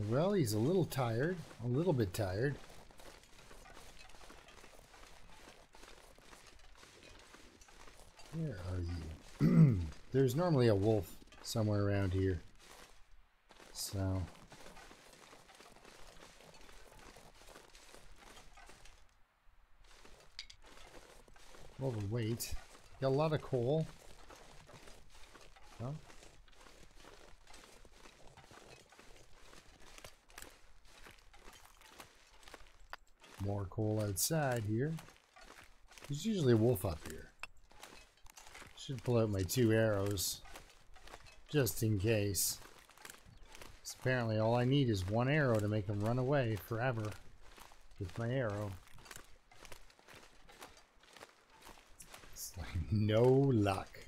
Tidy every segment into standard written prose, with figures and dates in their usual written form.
Well, he's a little tired. A little bit tired. Where are you? There's normally a wolf somewhere around here. So... overweight. Got a lot of coal. Huh? More coal outside here. There's usually a wolf up here. Should pull out my 2 arrows just in case. 'Cause apparently all I need is 1 arrow to make him run away forever with my arrow. It's like no luck.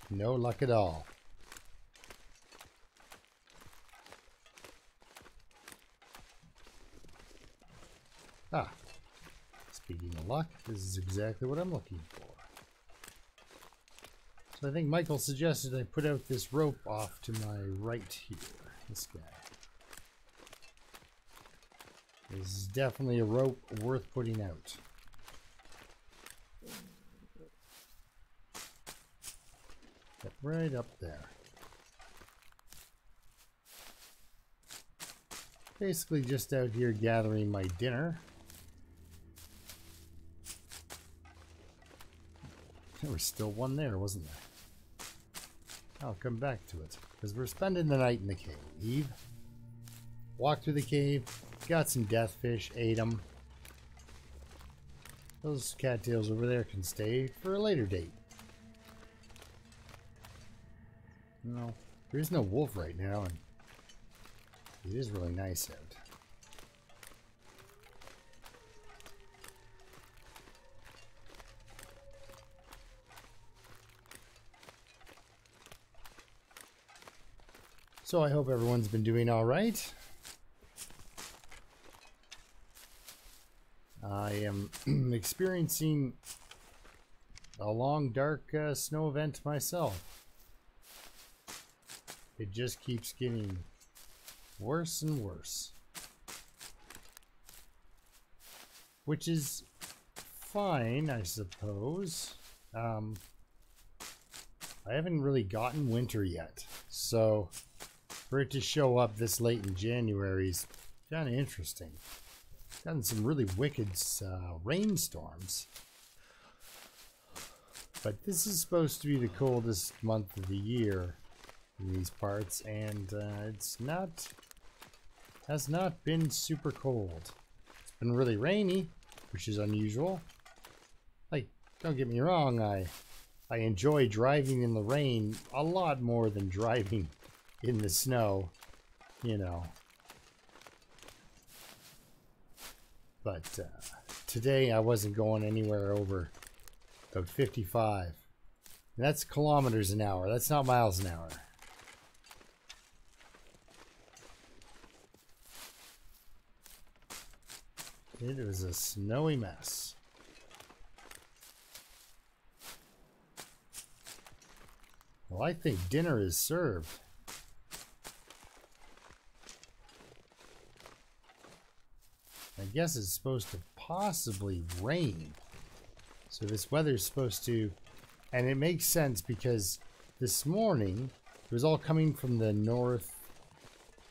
No luck at all. Ah, speaking of luck, this is exactly what I'm looking for. So I think Michael suggested I put out this rope off to my right here. This guy. This is definitely a rope worth putting out. Get right up there. Basically just out here gathering my dinner. There was still one there, wasn't there? I'll come back to it, because we're spending the night in the cave. Walked through the cave, got some death fish, ate them. Those cattails over there can stay for a later date. No, there is no wolf right now, and it is really nice out. So I hope everyone's been doing all right. I am experiencing a long, dark snow event myself. It just keeps getting worse and worse. Which is fine, I suppose. I haven't really gotten winter yet, so for it to show up this late in January is kind of interesting. Gotten some really wicked rainstorms. But this is supposed to be the coldest month of the year in these parts, and has not been super cold. It's been really rainy, which is unusual. Like, don't get me wrong, I enjoy driving in the rain a lot more than driving in the snow, you know. But today I wasn't going anywhere over about 55. And that's kilometers an hour. That's not miles an hour. It was a snowy mess. Well, I think dinner is served. I guess it's supposed to possibly rain. So this weather's supposed to, and it makes sense because this morning it was all coming from the north,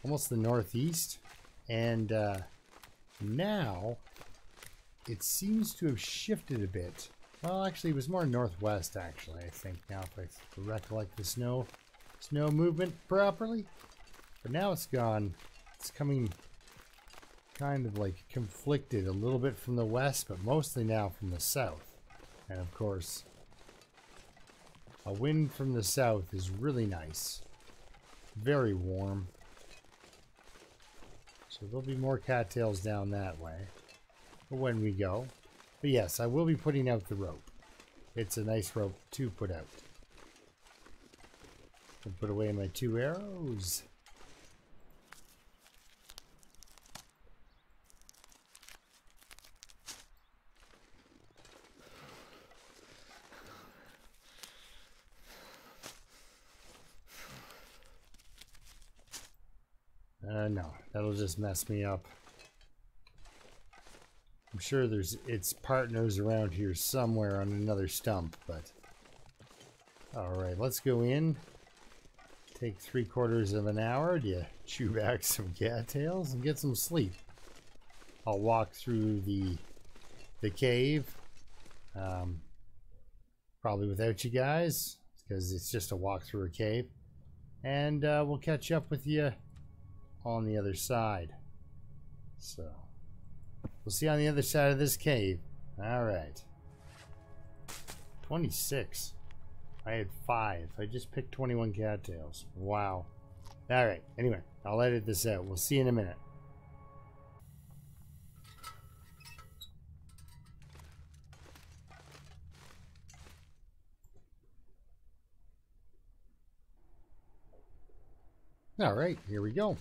almost the northeast, and now it seems to have shifted a bit. Well, actually it was more northwest, actually, I think, now if I recollect the snow movement properly. But now it's gone, it's coming kind of like conflicted a little bit from the west, but mostly now from the south. And of course, a wind from the south is really nice. Very warm. So there'll be more cattails down that way when we go. But yes, I will be putting out the rope. It's a nice rope to put out. I'll put away my 2 arrows. No, that'll just mess me up. I'm sure there's its partners around here somewhere on another stump, but... Alright, let's go in. Take 3/4 of an hour to chew back some cattails and get some sleep. I'll walk through the cave. Probably without you guys, because it's just a walk through a cave. And we'll catch up with you on the other side. So, we'll see you on the other side of this cave. Alright. 26. I had 5. I just picked 21 cattails. Wow. Alright, anyway, I'll edit this out. We'll see you in a minute. Alright, here we go.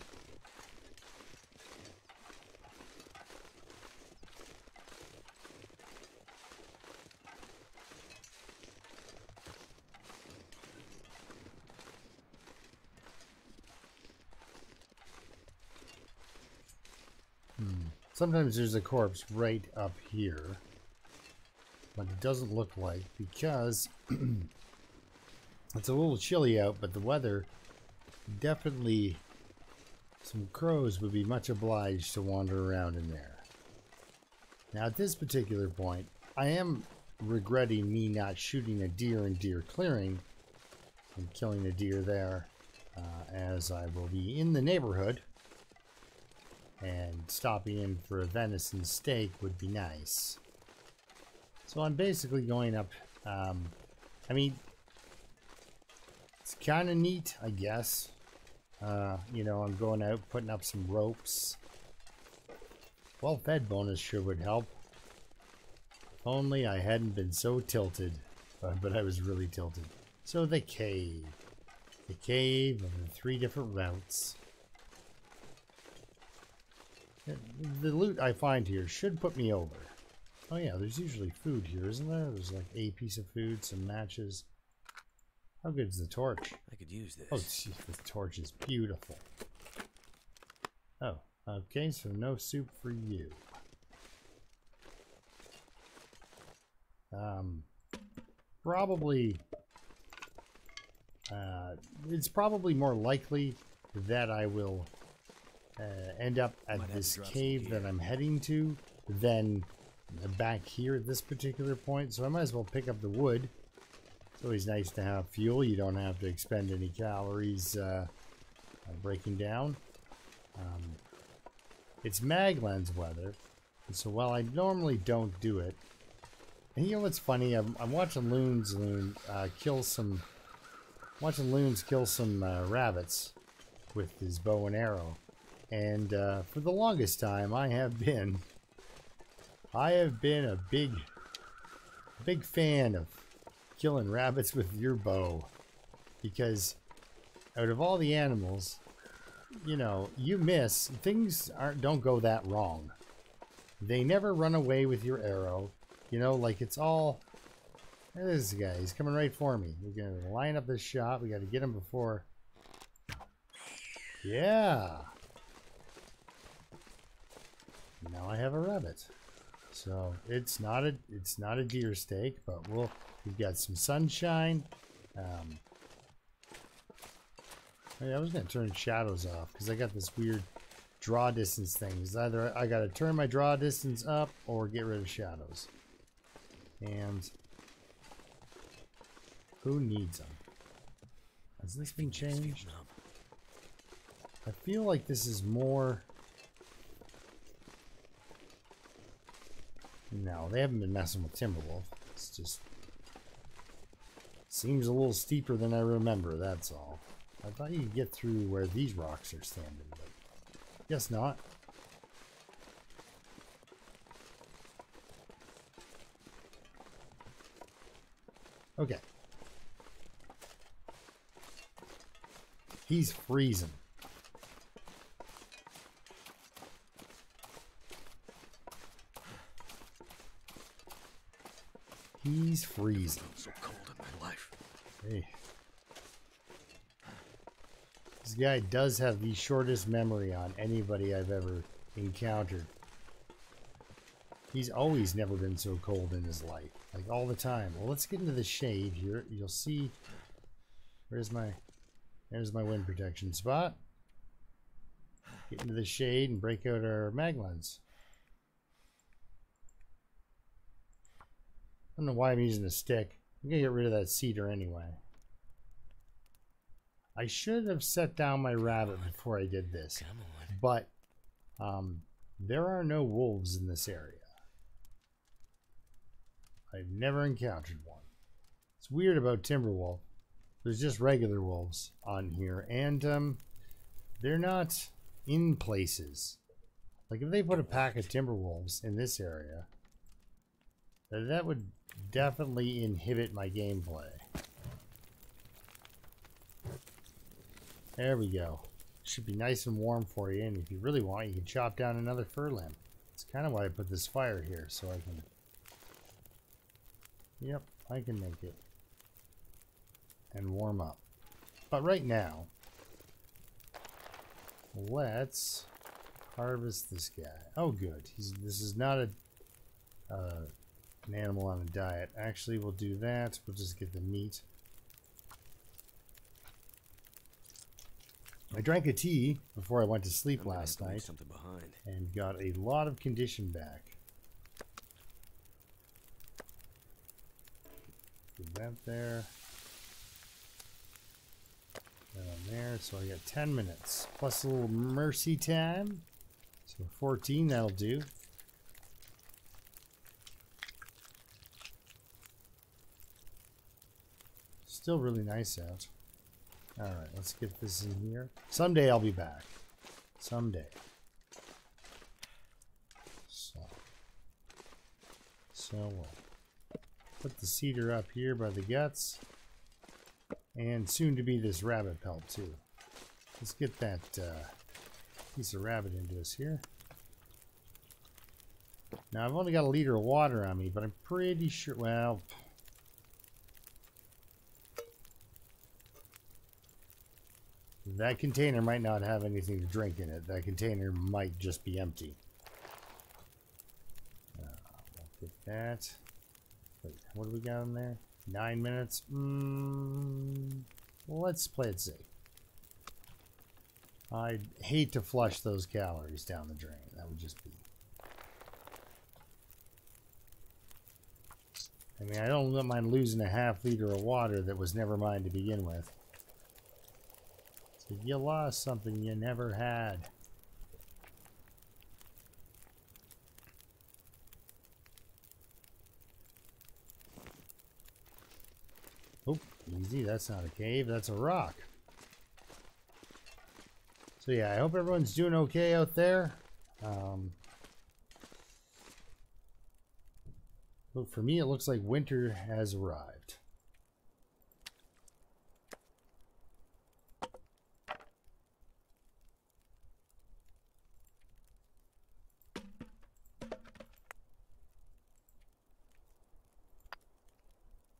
Sometimes there's a corpse right up here, but it doesn't look like, because it's a little chilly out, but the weather, definitely some crows would be much obliged to wander around in there. Now at this particular point, I am regretting me not shooting a deer in deer clearing and killing a deer there, as I will be in the neighborhood. And stopping in for a venison steak would be nice. So I'm basically going up, I mean, it's kind of neat, I guess. You know, I'm going out, putting up some ropes. Well-fed bonus sure would help. If only I hadn't been so tilted, but I was really tilted. So the cave. The cave of the 3 different routes. The loot I find here should put me over. Oh yeah, there's usually food here, isn't there? There's like a piece of food, some matches. How good is the torch? I could use this. Oh, geez, the torch is beautiful. Oh, okay, so no soup for you. Probably... it's probably more likely that I will... end up at this cave that I'm heading to than back here at this particular point, so I might as well pick up the wood. It's always nice to have fuel. You don't have to expend any calories breaking down. It's Maglan's weather, and so while I normally don't do it, and you know what's funny? I'm watching Loons kill some rabbits with his bow and arrow. And for the longest time, I have been a big fan of killing rabbits with your bow, because out of all the animals, you know, you miss, things don't go that wrong. They never run away with your arrow, you know, like it's all. This guy, he's coming right for me. We're gonna line up this shot. We got to get him before. Yeah. Now I have a rabbit, so it's not a deer steak, but we've got some sunshine. I was gonna turn shadows off because I got this weird draw distance thing. It's either I gotta turn my draw distance up or get rid of shadows, and who needs them? Has this been changed? I feel like this is more. No, they haven't been messing with Timberwolf. It's just seems a little steeper than I remember, that's all. I thought you could get through where these rocks are standing, but guess not. Okay. He's freezing. He's freezing. So cold in my life. Hey. This guy does have the shortest memory on anybody I've ever encountered. He's always never been so cold in his life. Like, all the time. Well, let's get into the shade here. You'll see... There's my wind protection spot. Get into the shade and break out our mag lens. I don't know why I'm using a stick. I'm gonna get rid of that cedar anyway. I should have set down my rabbit before I did this. But there are no wolves in this area. I've never encountered one. It's weird about Timberwolf. There's just regular wolves on here, and they're not in places. Like, if they put a pack of Timberwolves in this area, that would definitely inhibit my gameplay. There we go. Should be nice and warm for you, and if you really want, you can chop down another fir limb. That's kind of why I put this fire here, so I can... Yep, I can make it. And warm up. But right now, let's harvest this guy. Oh, good. This is not an animal on a diet. Actually, we'll do that. We'll just get the meat. I drank a tea before I went to sleep last night and got a lot of condition back. Do that there. That on there. So I got 10 minutes plus a little mercy time. So 14, that'll do. Still really nice out. Alright, let's get this in here. Someday I'll be back. Someday. So we'll put the cedar up here by the guts. And soon to be this rabbit pelt too. Let's get that piece of rabbit into us here. Now I've only got a liter of water on me, but I'm pretty sure, well... That container might not have anything to drink in it. That container might just be empty. We'll get that. Wait, what do we got in there? 9 minutes? Let's play it safe. I'd hate to flush those calories down the drain. That would just be... I mean, I don't mind losing a half liter of water that was never mine to begin with. So you lost something you never had. Oh, easy. That's not a cave. That's a rock. So yeah, I hope everyone's doing okay out there. But for me, it looks like winter has arrived.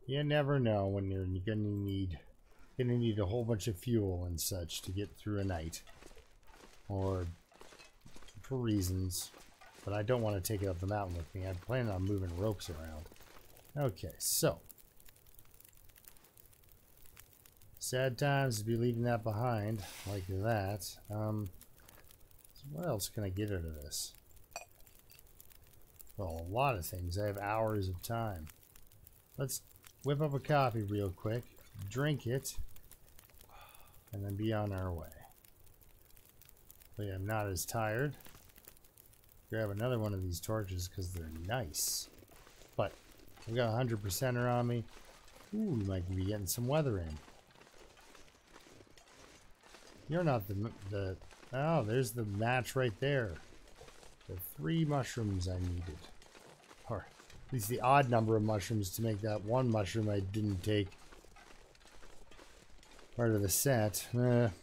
You never know when you're gonna need a whole bunch of fuel and such to get through a night, or for reasons. But I don't want to take it up the mountain with me. I'm planning on moving ropes around. Okay, so sad times to be leaving that behind like that. So what else can I get out of this? Well, a lot of things. I have hours of time. Let's whip up a coffee real quick, drink it, and then be on our way. But yeah, I'm not as tired. Grab another one of these torches because they're nice. But I've got 100%er on me. Ooh, we might be getting some weather in. You're not the oh, there's the match right there. The 3 mushrooms I needed. Or at least the odd number of mushrooms to make that one mushroom I didn't take part of the set. Live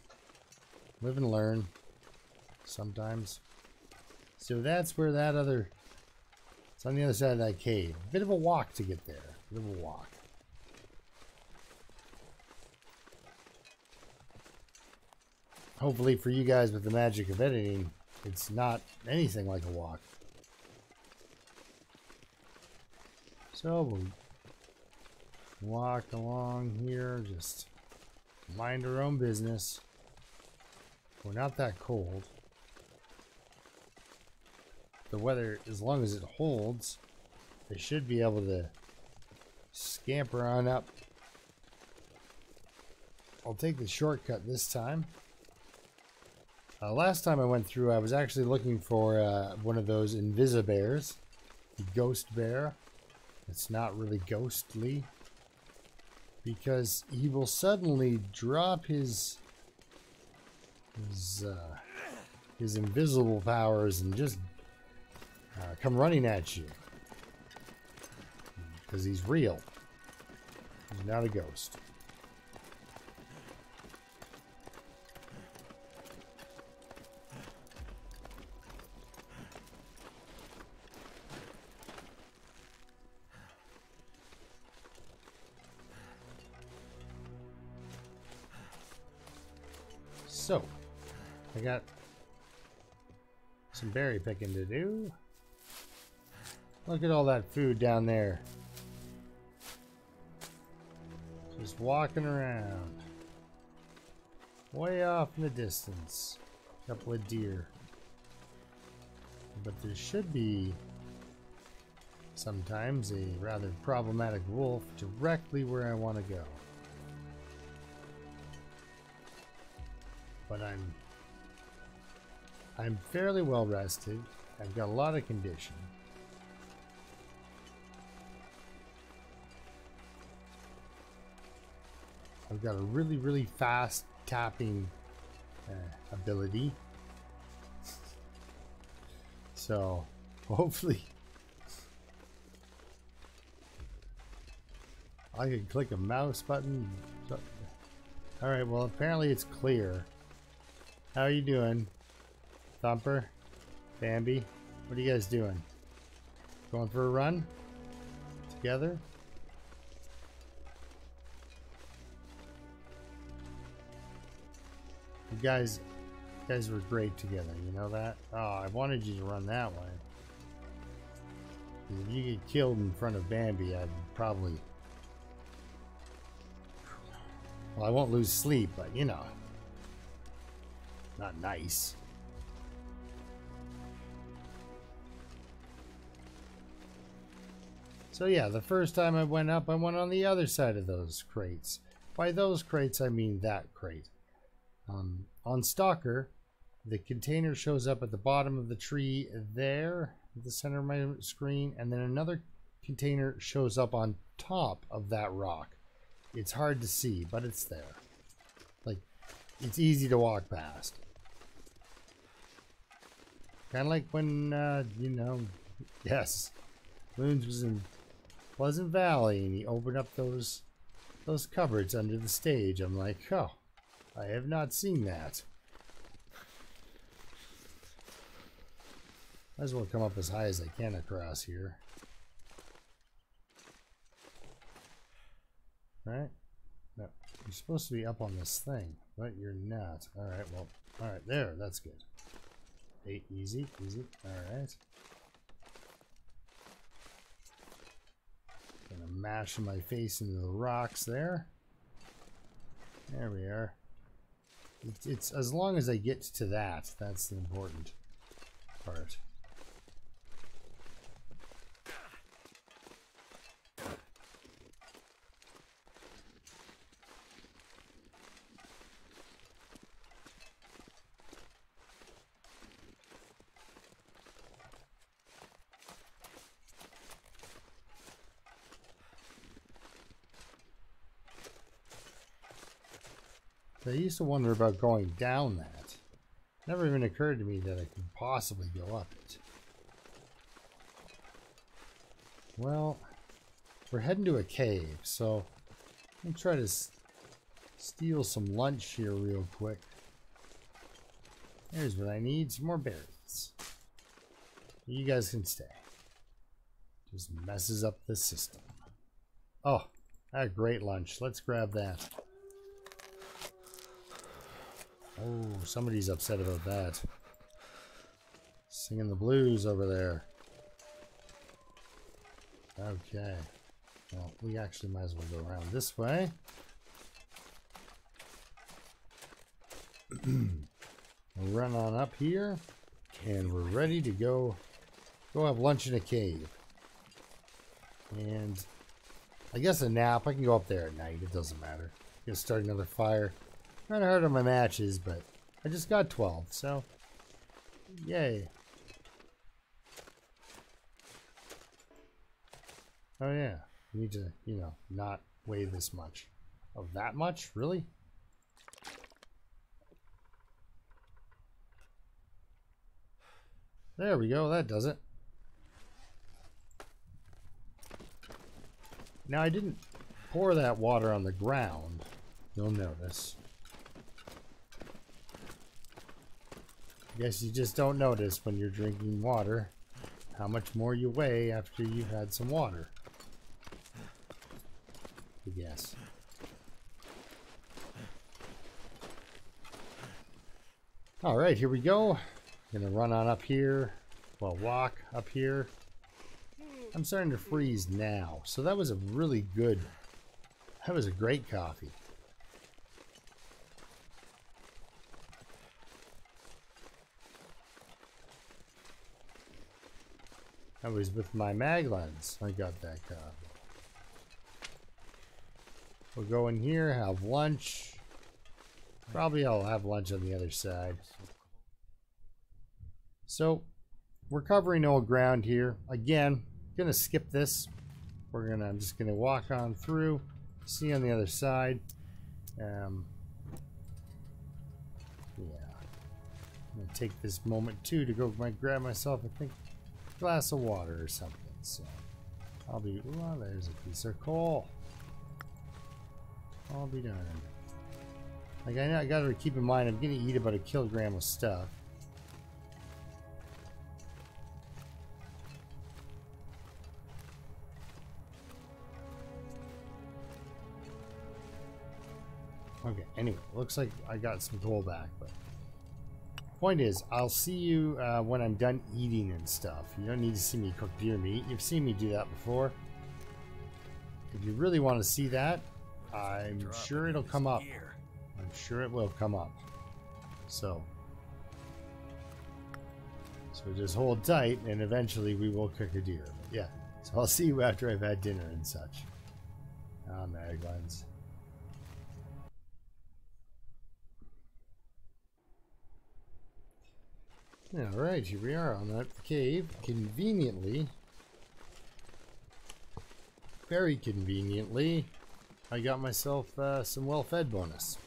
and learn. Sometimes. So that's where that other... It's on the other side of that cave. A bit of a walk to get there. A bit of a walk. Hopefully for you guys with the magic of editing, it's not anything like a walk. So we'll walk along here, just mind our own business. We're not that cold. The weather, as long as it holds, they should be able to scamper on up. I'll take the shortcut this time. Last time I went through, I was actually looking for one of those invisibears, the ghost bear. It's not really ghostly, because he will suddenly drop his invisible powers and just come running at you, because he's real. He's not a ghost. So, I got some berry picking to do. Look at all that food down there. Just walking around. Way off in the distance. A couple of deer. But there should be sometimes a rather problematic wolf directly where I want to go. But I'm fairly well rested. I've got a lot of condition. I've got a really, really fast tapping ability. So hopefully I can click a mouse button. All right, well, apparently it's clear. How are you doing, Thumper, Bambi? What are you guys doing? Going for a run together? You guys were great together, you know that? Oh, I wanted you to run that way. If you get killed in front of Bambi, I'd probably... Well, I won't lose sleep, but you know. Not nice. So yeah, the first time I went up, I went on the other side of those crates. By those crates, I mean that crate. On Stalker, the container shows up at the bottom of the tree there, at the center of my screen, and then another container shows up on top of that rock. It's hard to see, but it's there. Like, it's easy to walk past. Kind of like when, you know, yes, Loons was in Pleasant Valley and he opened up those cupboards under the stage. I'm like, oh, I have not seen that. Might as well come up as high as I can across here. Right? No, you're supposed to be up on this thing, but you're not. Alright, well, alright, there, that's good. Easy, easy, alright. Gonna mash my face into the rocks there. There we are. It's as long as I get to that, that's the important part. I used to wonder about going down that. Never even occurred to me that I could possibly go up it. Well, we're heading to a cave, so let me try to steal some lunch here real quick. Here's what I need, some more berries. You guys can stay. Just messes up the system. Oh, a great lunch. Let's grab that. Oh, Oh, somebody's upset about that. Singing the blues over there. Okay. Well, we actually might as well go around this way. We'll run on up here, and we're ready to go have lunch in a cave. And I guess a nap. I can go up there at night. It doesn't matter. Gonna start another fire. Kind of hard on my matches, but I just got 12, so yay. Oh yeah, you need to, you know, not weigh this much. Oh, that much? Really? There we go, that does it. Now I didn't pour that water on the ground, you'll notice. I guess you just don't notice when you're drinking water how much more you weigh after you've had some water. I guess. Alright, here we go. Gonna run on up here. Well, walk up here. I'm starting to freeze now. So that was a really good... That was a great coffee. That was with my mag lens. I got that coffee. We'll go in here, have lunch. Probably I'll have lunch on the other side. So, we're covering old ground here. Again, gonna skip this. I'm just gonna walk on through, see on the other side. Yeah. I'm gonna take this moment too to go grab myself, I think, a glass of water or something. So, I'll be, oh, there's a piece of coal. I'll be darned. Like, I gotta keep in mind, I'm gonna eat about 1 kilogram of stuff. Okay, anyway, looks like I got some coal back, but point is, I'll see you when I'm done eating and stuff. You don't need to see me cook deer meat. You've seen me do that before. If you really want to see that, I'm sure it'll come up. I'm sure it will come up. So just hold tight, and eventually we will cook a deer. But yeah, so I'll see you after I've had dinner and such. Ah, mag lens. Alright, here we are on that cave. Conveniently, very conveniently, I got myself some well-fed bonus.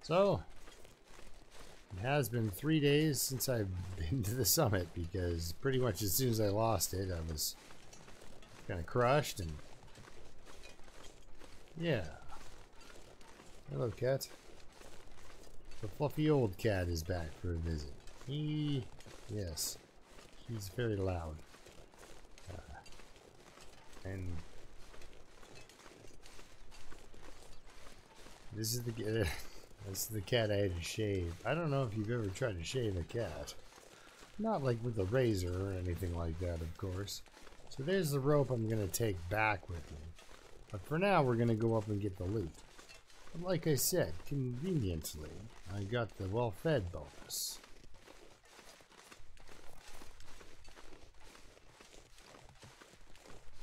So, it has been 3 days since I've been to the summit, because pretty much as soon as I lost it, I was kind of crushed, and yeah. Hello, cat. The fluffy old cat is back for a visit. Yes, he's very loud. And this is the cat I had to shave. I don't know if you've ever tried to shave a cat. Not like with a razor or anything like that, of course. So there's the rope I'm going to take back with me. But for now, we're going to go up and get the loot. But like I said, conveniently, I got the well-fed bonus.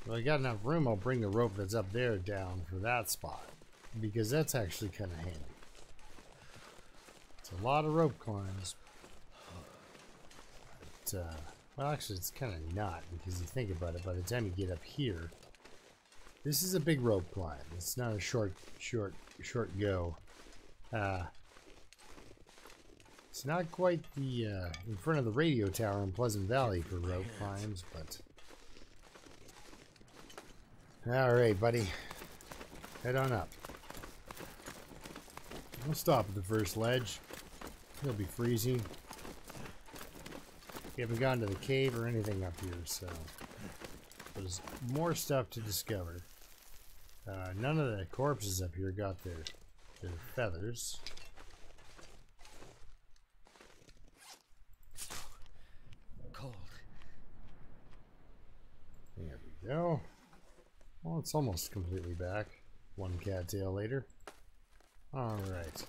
Well, I got enough room, I'll bring the rope that's up there down for that spot. Because that's actually kind of handy. It's a lot of rope climbs. But, well, actually, it's kind of not, because you think about it, by the time you get up here, this is a big rope climb. It's not a short go. It's not quite the, in front of the radio tower in Pleasant Valley for rope climbs, but... Alright, buddy. Head on up. We'll stop at the first ledge. It'll be freezing. We haven't gone to the cave or anything up here, so there's more stuff to discover. None of the corpses up here got their feathers. go. Well, it's almost completely back. One cattail later. Alright.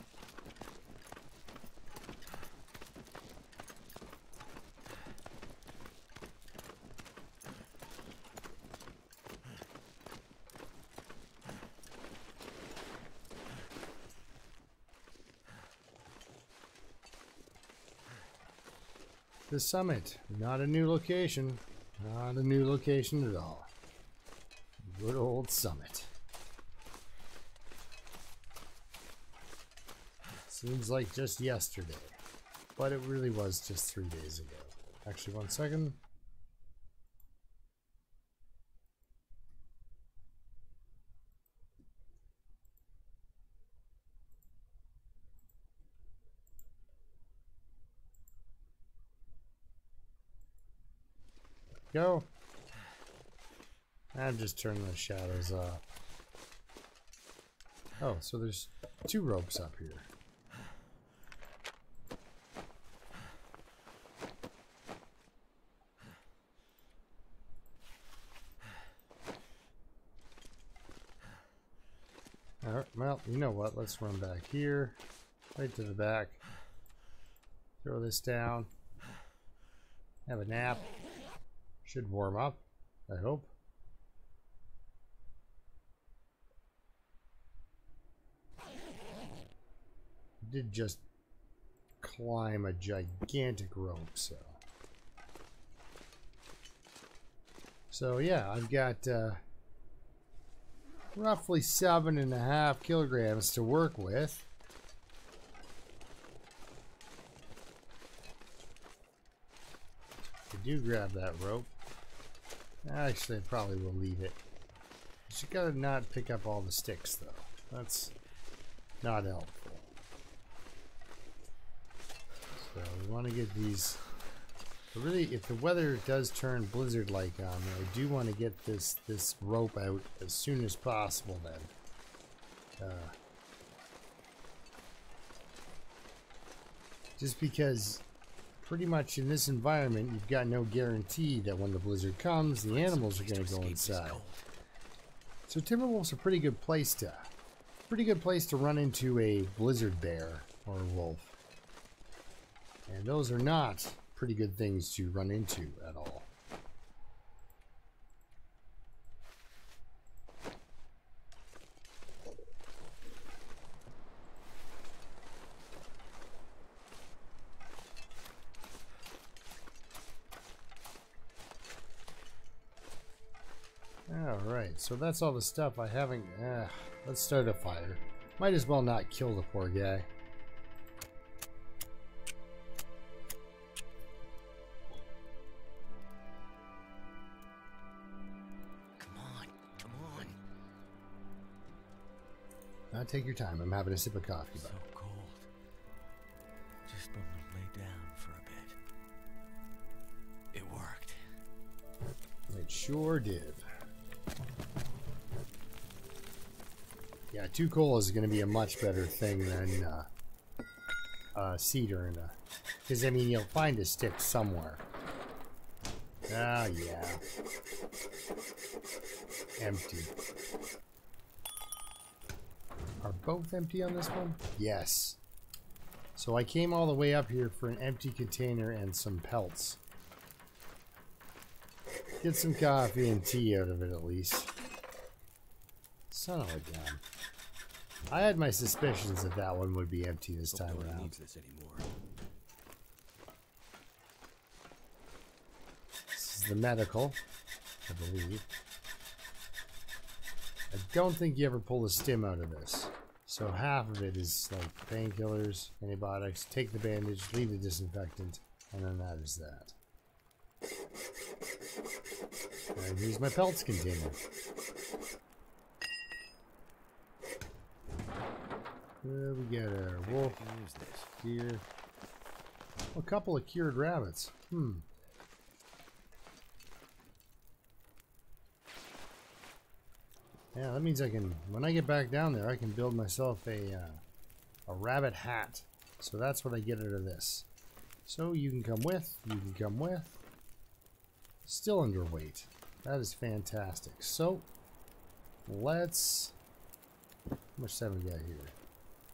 The summit, not a new location. Not a new location at all. Good old summit. Seems like just yesterday. But it really was just 3 days ago. Actually, 1 second. Go. And just turn the shadows off. Oh, so there's 2 ropes up here. Alright, well, you know what? Let's run back here. Right to the back. Throw this down. Have a nap. Should warm up, I hope. Did just climb a gigantic rope, so yeah, I've got roughly 7.5 kilograms to work with. I do grab that rope. Actually, I probably will leave it. You gotta not pick up all the sticks, though. That's not helpful. So we want to get these. But really, if the weather does turn blizzard-like on me, I do want to get this rope out as soon as possible. Then, just because. Pretty much in this environment, you've got no guarantee that when the blizzard comes, the animals are going to go inside. So Timberwolf's a pretty good place to run into a blizzard bear or a wolf. And those are not pretty good things to run into at all. Alright, so that's all the stuff I haven't... let's start a fire. Might as well not kill the poor guy. Come on. Now take your time, I'm having a sip of coffee. So cold. Just want to lay down for a bit. It worked. It sure did. Yeah, 2 coal is going to be a much better thing than cedar. Because, I mean, you'll find a stick somewhere. Ah, yeah. Empty. Are both empty on this one? Yes. So I came all the way up here for an empty container and some pelts. Get some coffee and tea out of it at least. Son of a gun. I had my suspicions that that one would be empty this time around. Needs this anymore. This is the medical, I believe. I don't think you ever pull the stim out of this. So half of it is like painkillers, antibiotics, take the bandage, leave the disinfectant, and then that is that. And here's my pelts container. We got our wolf, deer, a couple of cured rabbits. Yeah, that means I can, when I get back down there, I can build myself a rabbit hat. So that's what I get out of this. So you can come with, Still underweight. That is fantastic. So, let's... How much time we got here?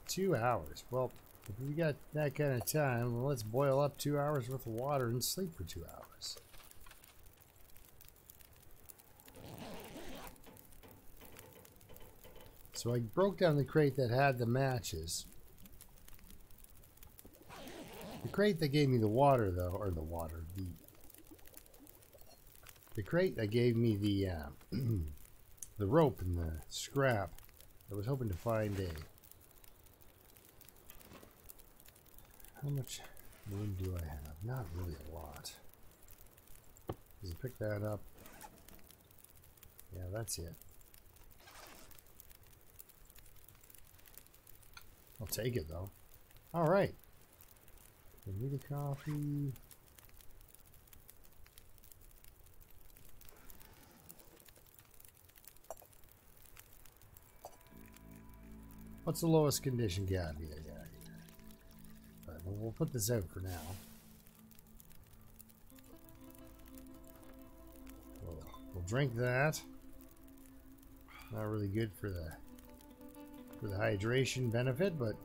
2 hours. Well, if we got that kind of time, well, let's boil up 2 hours worth of water and sleep for 2 hours. So I broke down the crate that had the matches. The crate that gave me the water, though, or the crate that gave me the the rope and the scrap. I was hoping to find a... How much room do I have? Not really a lot. Does it pick that up? Yeah, that's it. I'll take it, though. All right. Give me the coffee. What's the lowest condition gaffy I got here? All right, well, we'll put this out for now. We'll drink that. Not really good for the hydration benefit, but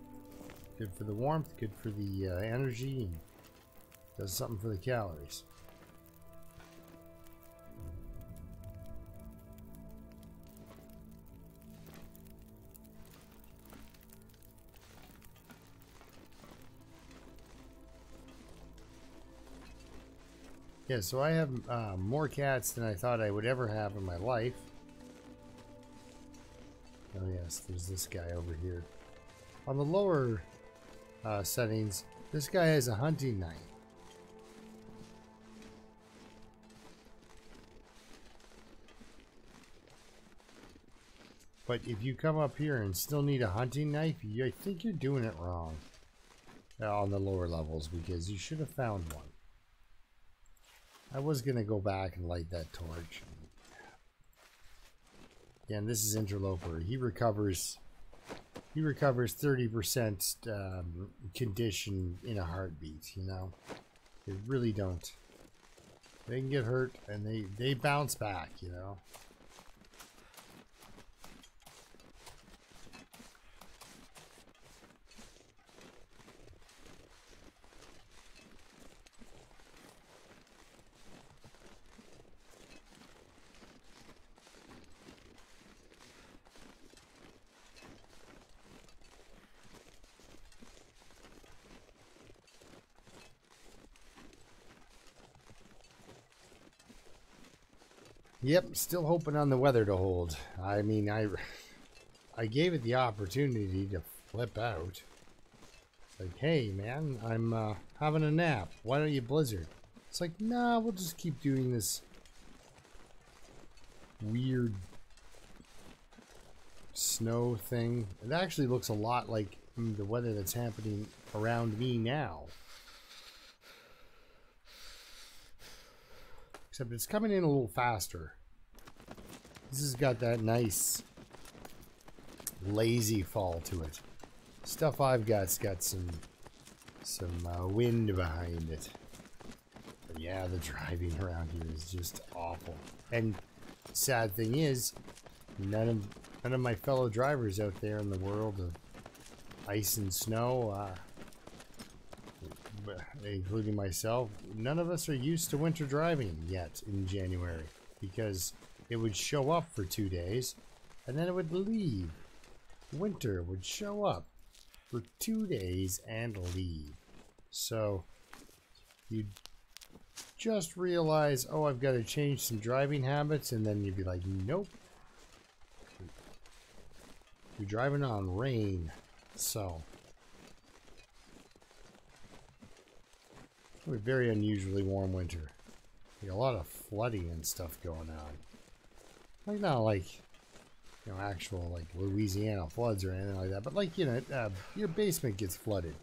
good for the warmth, good for the energy, and does something for the calories. Yeah, so I have more cats than I thought I would ever have in my life. Oh yes, there's this guy over here. On the lower settings, this guy has a hunting knife. But if you come up here and still need a hunting knife, I think you're doing it wrong on the lower levels, because you should have found one. I was going to go back and light that torch. Again, this is Interloper. He recovers 30% condition in a heartbeat, you know. They really don't. They can get hurt and they bounce back, you know. Yep, still hoping on the weather to hold. I mean, I gave it the opportunity to flip out. It's like, hey man, I'm having a nap. Why don't you blizzard? It's like, nah, we'll just keep doing this weird snow thing. It actually looks a lot like the weather that's happening around me now. Except it's coming in a little faster. This has got that nice lazy fall to it. Stuff I've got's got some wind behind it. But yeah, the driving around here is just awful. And sad thing is, none of my fellow drivers out there in the world of ice and snow, including myself, none of us are used to winter driving yet in January, because it would show up for 2 days and then it would leave. Winter would show up for 2 days and leave. So you'd just realize, oh, I've got to change some driving habits, and then you'd be like, nope, you're driving on rain. So a very unusually warm winter. Like a lot of flooding and stuff going on. Like not like, you know, actual like Louisiana floods or anything like that, but like, you know, your basement gets flooded.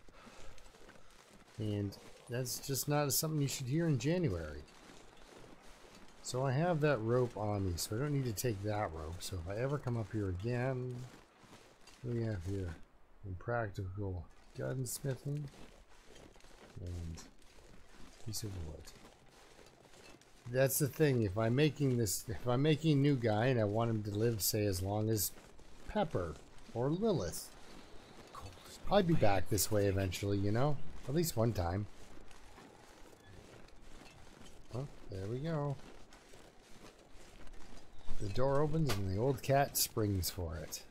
And that's just not something you should hear in January. So I have that rope on me, so I don't need to take that rope. So if I ever come up here again, what do we have here? Impractical gunsmithing and piece of wood. That's the thing. If I'm making a new guy and I want him to live, say, as long as Pepper or Lilith, I'd be back this way eventually, you know? At least one time. Oh, there we go. The door opens and the old cat springs for it.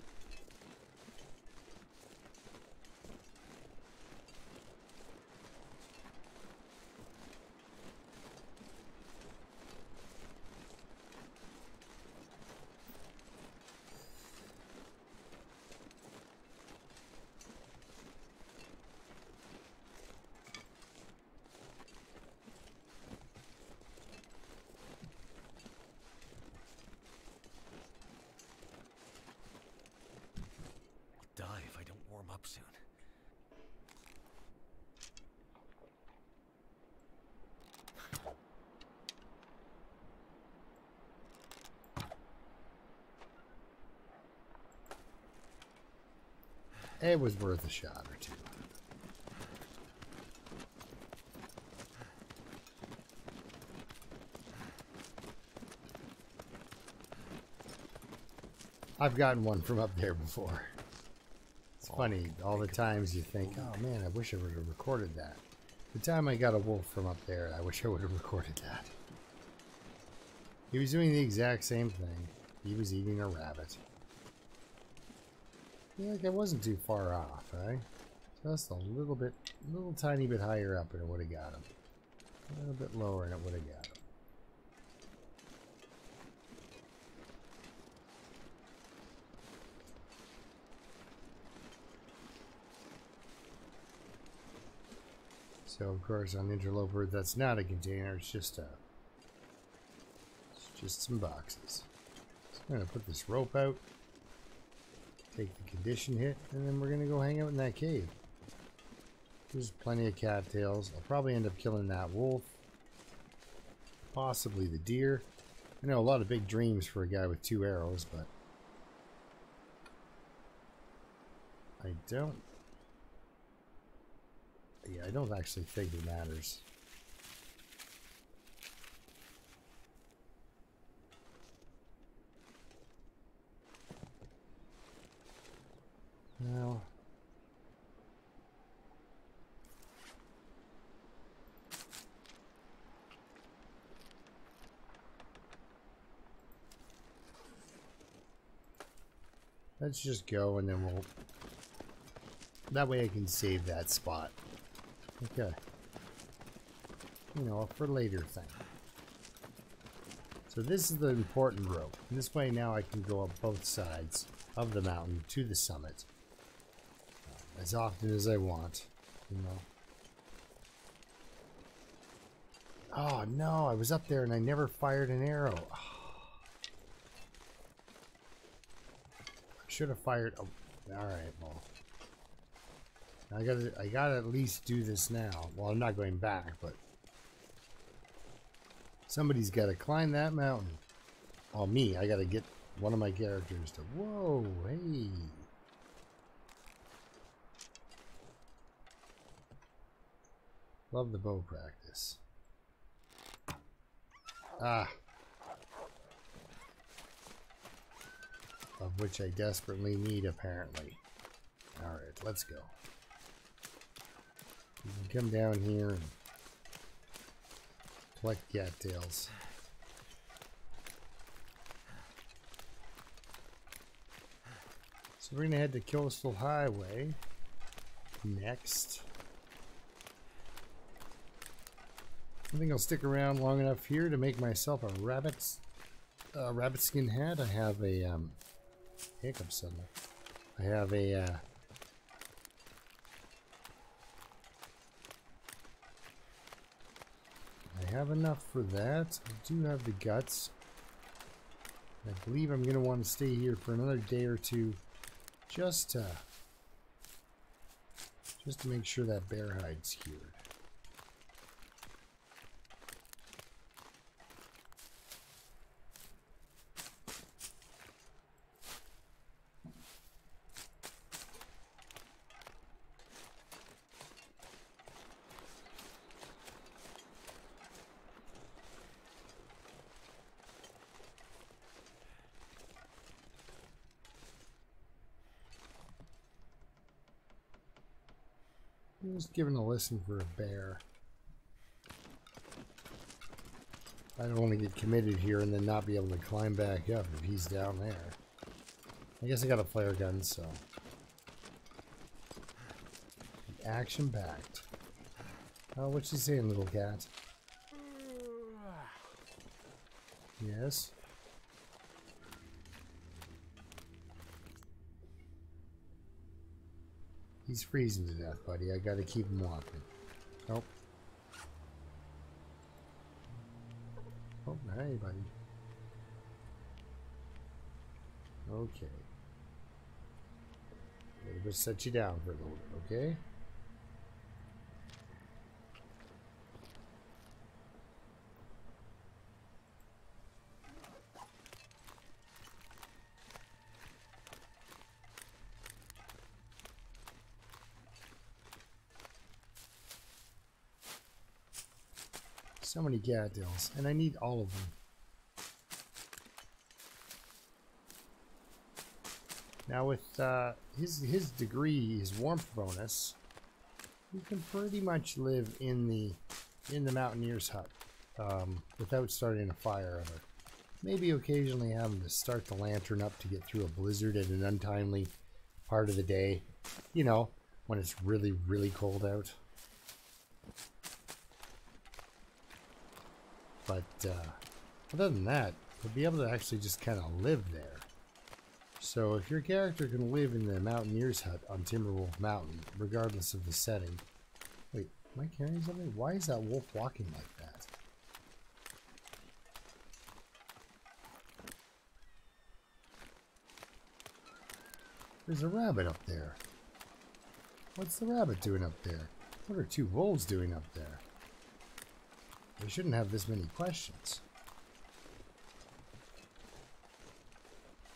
Die if I don't warm up soon. It was worth a shot or two. I've gotten one from up there before. It's funny, all the times you think, oh man, I wish I would have recorded that. The time I got a wolf from up there, I wish I would have recorded that. He was doing the exact same thing. He was eating a rabbit. I feel like I wasn't too far off, right? Just a little tiny bit higher up and it would have got him. A little bit lower and it would have got him. So of course on Interloper that's not a container, it's just some boxes. So I'm gonna put this rope out, take the condition hit, and then we're gonna go hang out in that cave. There's plenty of cattails. I'll probably end up killing that wolf. Possibly the deer. I know a lot of big dreams for a guy with 2 arrows, but I don't actually think it matters. Well, let's just go and then we'll... That way I can save that spot. Okay. You know, for later thing. So this is the important rope. This way now I can go up both sides of the mountain to the summit. As often as I want, you know. Oh no, I was up there and I never fired an arrow. Oh. I should have fired. Oh, all right, well, I gotta at least do this now. Well, I'm not going back, but somebody's got to climb that mountain. Oh, me, I gotta get one of my characters to. Whoa, hey. Love the bow practice. Ah. Of which I desperately need, apparently. Alright, let's go. You can come down here and collect cattails. So we're gonna head to Coastal Highway next. I think I'll stick around long enough here to make myself a rabbit skin hat. I have a hiccup suddenly. I have a I have enough for that. I do have the guts. I believe I'm gonna want to stay here for another day or two, just to make sure that bear hide's cured. I'm just giving a listen for a bear. I don't want to get committed here and then not be able to climb back up if he's down there. I guess I got a flare gun, so. Action-packed. Oh, what's she saying, little cat? Yes? He's freezing to death, buddy. I gotta keep him walking. Nope. Oh, hey, buddy. Okay. We'll just set you down for a little bit, okay? So many cattails, and I need all of them. Now with his degree, his warmth bonus, you can pretty much live in the mountaineer's hut without starting a fire ever. Maybe occasionally having to start the lantern up to get through a blizzard at an untimely part of the day. You know, when it's really, really cold out. But other than that, you'll be able to actually just kind of live there. So if your character can live in the mountaineer's hut on Timberwolf Mountain, regardless of the setting... Wait, am I carrying something? Why is that wolf walking like that? There's a rabbit up there. What's the rabbit doing up there? What are two wolves doing up there? We shouldn't have this many questions.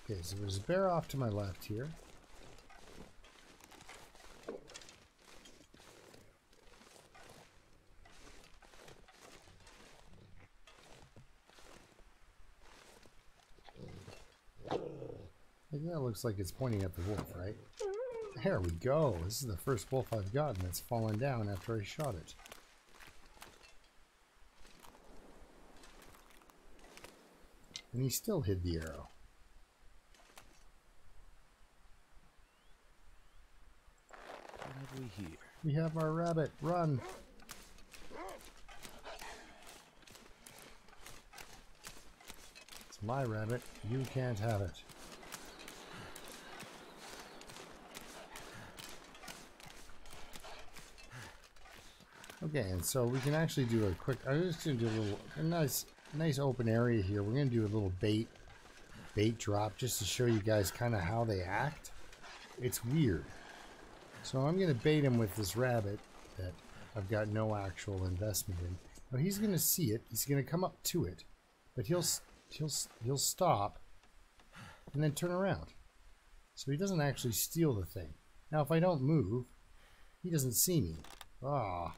Okay, so there's a bear off to my left here. I think that looks like it's pointing at the wolf, right? There we go. This is the first wolf I've gotten that's fallen down after I shot it. And he still hid the arrow. What have we here? We have our rabbit. Run! It's my rabbit. You can't have it. Okay, and so we can actually do a quick... I'm just going to do a nice open area here. We're going to do a little bait drop just to show you guys kind of how they act. It's weird. So I'm going to bait him with this rabbit that I've got no actual investment in. Now he's going to see it. He's going to come up to it, but he'll stop and then turn around. So he doesn't actually steal the thing. Now if I don't move, he doesn't see me. Ah.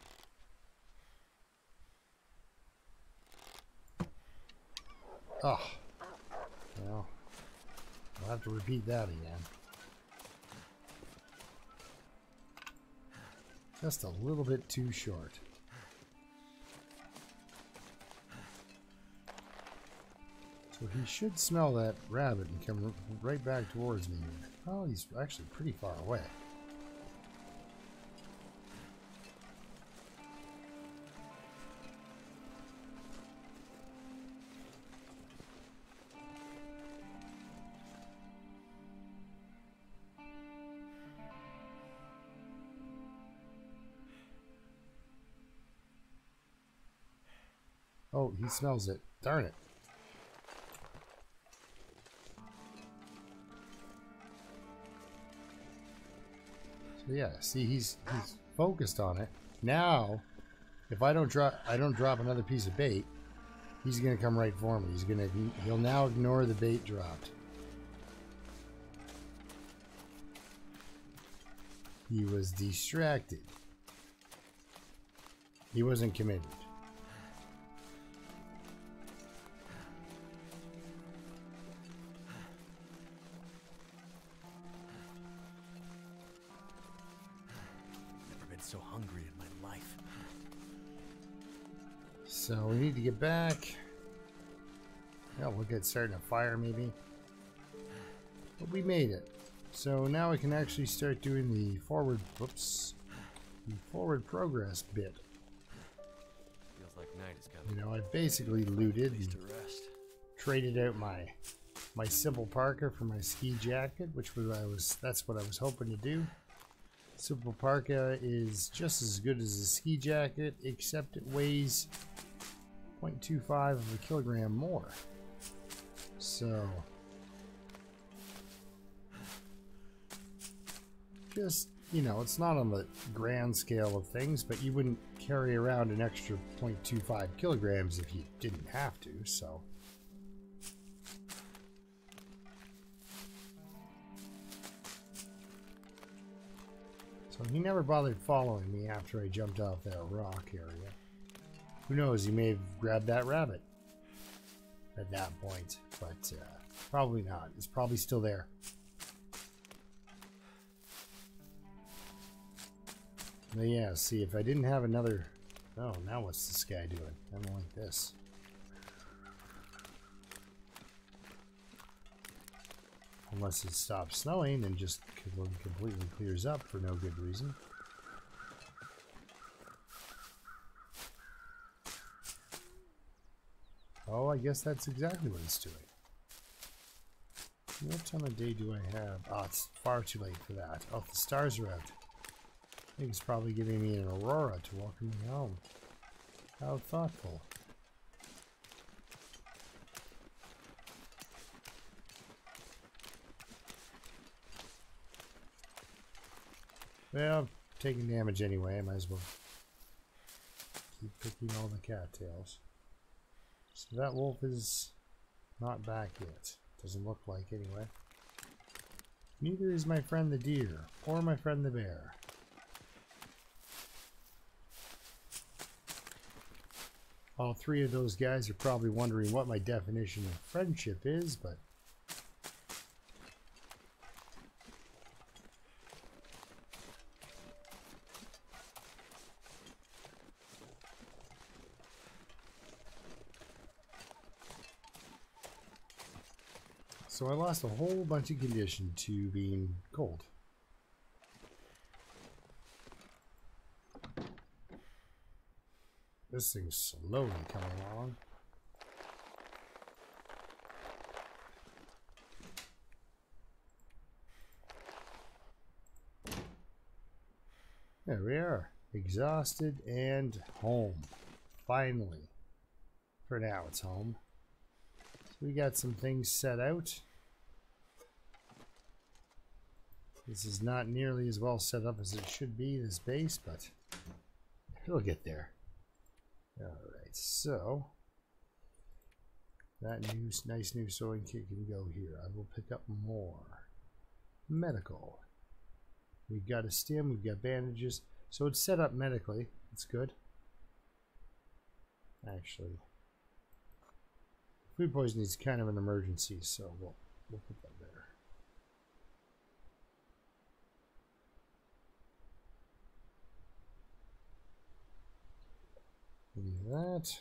Oh, well, I'll have to repeat that again. Just a little bit too short. So he should smell that rabbit and come right back towards me. Oh, he's actually pretty far away. Oh, he smells it. Darn it. So yeah, see, he's focused on it. Now, if I don't drop another piece of bait, he's gonna come right for me. He'll now ignore the bait dropped. He was distracted. He wasn't committed. so hungry in my life. So we need to get back. Yeah, look at starting a fire maybe. But we made it. So now we can actually start doing the forward, whoops, the forward progress bit. Feels like night is coming. You know, I basically looted Place and to rest. traded out my simple parka for my ski jacket, which was that's what I was hoping to do. Simple parka is just as good as a ski jacket, except it weighs 0.25 of a kilogram more. So just, you know, it's not on the grand scale of things, but you wouldn't carry around an extra 0.25 kilograms if you didn't have to, so. So he never bothered following me after I jumped off that rock area. Who knows, he may have grabbed that rabbit at that point, but probably not. It's probably still there. But yeah, see, if I didn't have another... Oh, now what's this guy doing? I don't like this. Unless it stops snowing and just completely clears up for no good reason. Oh, I guess that's exactly what it's doing. What time of day do I have? Oh, it's far too late for that. Oh, the stars are out. I think it's probably giving me an aurora to welcome me home. How thoughtful. Well, I'm taking damage anyway. I might as well keep picking all the cattails. So that wolf is not back yet. Doesn't look like anyway. Neither is my friend the deer or my friend the bear. All three of those guys are probably wondering what my definition of friendship is, but so I lost a whole bunch of condition to being cold. This thing's slowly coming along. There we are. Exhausted and home. Finally. For now it's home. So we got some things set out. This is not nearly as well set up as it should be, this base, but it'll get there. Alright, so that nice new sewing kit can go here. I will pick up more. Medical. We've got a stim, we've got bandages. So it's set up medically. It's good. Actually, food poisoning is kind of an emergency, so we'll put that there. Leave that.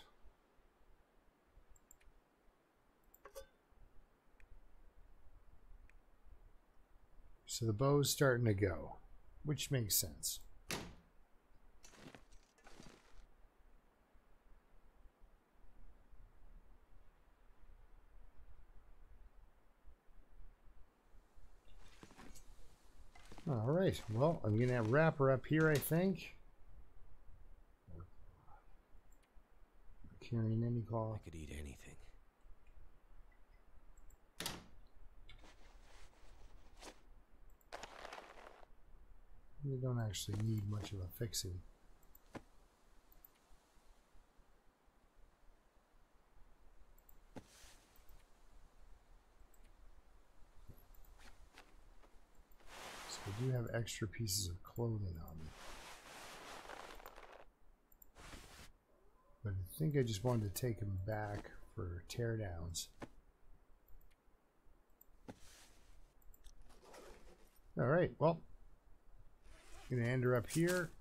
So the bow's starting to go, which makes sense. All right, well, I'm gonna wrap her up here, I think. Carrying any cloth. I could eat anything. You don't actually need much of a fixing. So I do have extra pieces of clothing on me. But I think I just wanted to take them back for teardowns. Alright, well, I'm going to end her up here.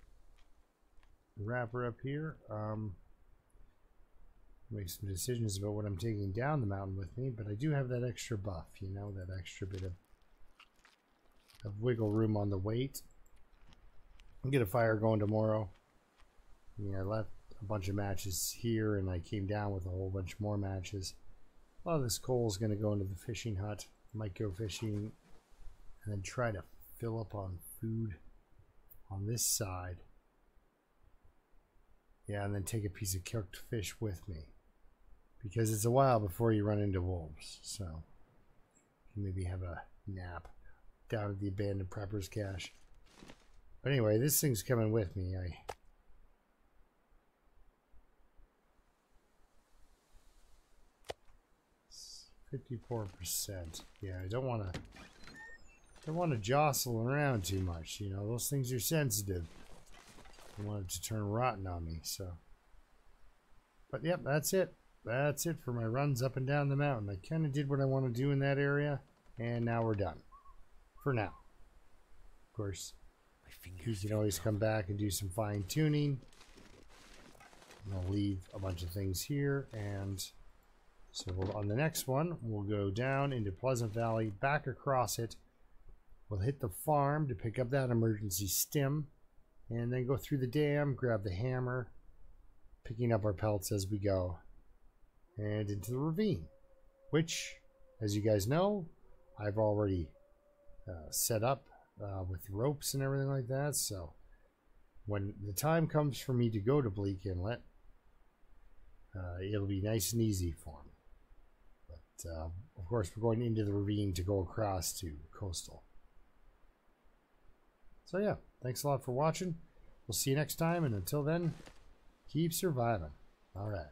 wrap her up here. Make some decisions about what I'm taking down the mountain with me, but I do have that extra buff, you know, that extra bit of wiggle room on the weight. I'll get a fire going tomorrow. Yeah, I left a bunch of matches here and I came down with a whole bunch more matches. A lot of this coal is going to go into the fishing hut. Might go fishing and then try to fill up on food on this side. Yeah, and then take a piece of cooked fish with me. Because it's a while before you run into wolves, so you maybe have a nap down at the abandoned preppers cache. But anyway, this thing's coming with me. 54%. Yeah, I don't want to jostle around too much. You know, those things are sensitive. I want it to turn rotten on me. So, but yep, that's it. That's it for my runs up and down the mountain. I kind of did what I want to do in that area, and now we're done. For now. Of course, you can always come back and do some fine tuning. I'll leave a bunch of things here, and so on the next one, we'll go down into Pleasant Valley, back across it. We'll hit the farm to pick up that emergency stim, and then go through the dam, grab the hammer, picking up our pelts as we go, and into the ravine, which, as you guys know, I've already set up with ropes and everything like that. So when the time comes for me to go to Bleak Inlet, it'll be nice and easy for me. But of course, we're going into the ravine to go across to Coastal. So yeah, thanks a lot for watching. We'll see you next time, and until then, keep surviving. All right.